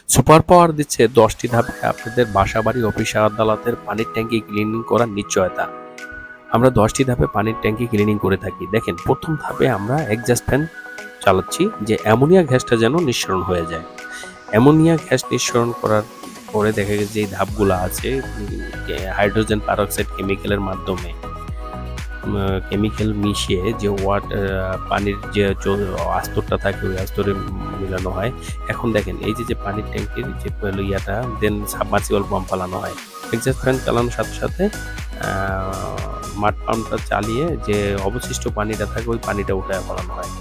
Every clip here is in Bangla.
সুপার পাওয়ার দিচ্ছে 10টি ধাপে আপনাদের বাসাবাড়ি, অফিস আদালতের পানির ট্যাঙ্কি ক্লিনিং করার নিশ্চয়তা। আমরা 10টি ধাপে পানির ট্যাঙ্কি ক্লিনিং করে থাকি। দেখেন, প্রথম ধাপে আমরা এক্সজস্ট ফ্যান চালাচ্ছি যে অ্যামোনিয়া গ্যাসটা যেন নিঃসরণ হয়ে যায়। অ্যামোনিয়া গ্যাস নিঃসরণ করার পরে দেখা গেছে যে ধাপগুলো আছে, হাইড্রোজেন পারঅক্সাইড কেমিক্যালের মাধ্যমে কেমিক্যাল মিশিয়ে যে পানির যে আস্তরটা থাকে ওই আস্তরে মিলানো হয়। এখন দেখেন এই যে পানির ট্যাঙ্কির যে ইয়াটা দেন সাবমার্সিবল পাম্প চালানো হয়। এক্সজস্ট ফ্যান চালানোর সাথে সাথে মাড পাম্পটা চালিয়ে যে অবশিষ্ট পানিটা থাকে ওই পানিটা উঠায় ফেলানো হয়।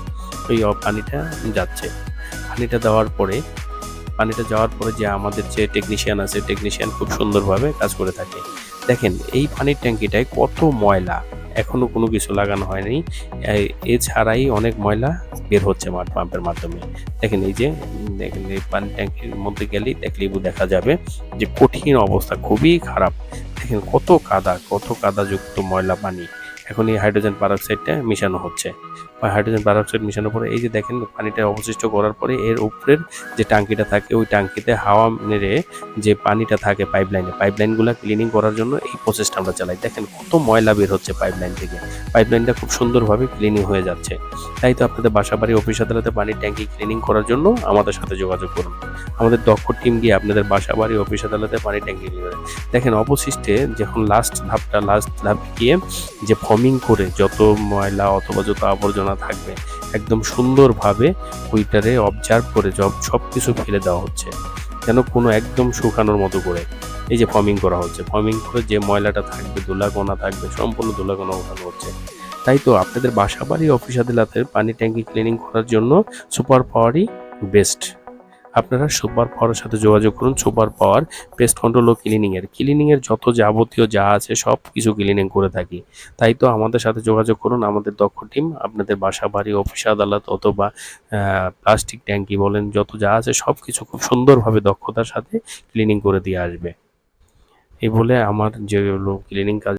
ওই পানিটা যাচ্ছে। পানিটা যাওয়ার পরে যে আমাদের যে টেকনিশিয়ান আছে, টেকনিশিয়ান খুব সুন্দরভাবে কাজ করে থাকে। দেখেন এই পানির ট্যাঙ্কিটায় কত ময়লা, এখনো কোনো কিছু লাগানো হয়নি। এছাড়াই অনেক ময়লা বের হচ্ছে মাড পাম্পের মাধ্যমে। দেখেন দেখেন এই পানির ট্যাঙ্কির মধ্যে গেলেই দেখলেই দেখা যাবে যে কঠিন অবস্থা, খুবই খারাপ। দেখেন কত কাদাযুক্ত ময়লা পানি। এখন এই হাইড্রোজেন পারঅক্সাইডটা মিশানো হচ্ছে। হাইড্রোজেন পারঅক্সাইড মিশানোর পরে এই যে দেখেন পানিটা অবশিষ্ট করার পরে এর উপরের যে টাঙ্কিটা থাকে ওই টাঙ্কিতে হাওয়া মেরে যে পানিটা থাকে পাইপলাইনগুলো ক্লিনিং করার জন্য এই প্রসেসটা আমরা চালাই। দেখেন কত ময়লা বের হচ্ছে পাইপলাইন থেকে। পাইপলাইনটা খুব সুন্দরভাবে ক্লিনিং হয়ে যাচ্ছে। তাই তো আপনাদের বাসাবাড়ি, অফিস আদালতে পানির ট্যাঙ্কি ক্লিনিং করার জন্য আমাদের সাথে যোগাযোগ করুন। আমাদের দক্ষ টিম গিয়ে আপনাদের বাসাবাড়ি, অফিস আদালতে পানির ট্যাঙ্কি ক্লিনিং করে। দেখেন অবশিষ্টে যখন লাস্ট ধাপ গিয়ে যে ফমিং করে যত ময়লা অথবা যত আবর্জনা থাকবে একদম সুন্দরভাবে ওইটারে অবজার্ভ করে সব কিছু ফেলে দেওয়া হচ্ছে, যেন কোনো একদম শুকানোর মতো করে এই যে ফমিং করা হচ্ছে। ফমিং করে যে ময়লাটা থাকবে, ধুলাকণা থাকবে, সম্পূর্ণ ধুলাকণা ওঠানো হচ্ছে। তাই তো আপনাদের বাসাবাড়ি, অফিস আদালতের পানি ট্যাঙ্কি ক্লিনিং করার জন্য সুপার পাওয়ারই বেস্ট। আপনারা সুপার পাওয়ারের সাথে যোগাযোগ করুন। সুপার পাওয়ার পেস্ট কন্ট্রোল ও ক্লিনিংয়ের যত যাবতীয় যা আছে সব কিছু ক্লিনিং করে থাকি। তাই তো আমাদের সাথে যোগাযোগ করুন। আমাদের দক্ষ টিম আপনাদের বাসা বাড়ি, অফিস আদালত অথবা প্লাস্টিক ট্যাঙ্কি বলেন, যত যা আছে সব কিছু খুব সুন্দরভাবে দক্ষতার সাথে ক্লিনিং করে দিয়ে আসবে। এই বলে আমার যেগুলো ক্লিনিং কাজ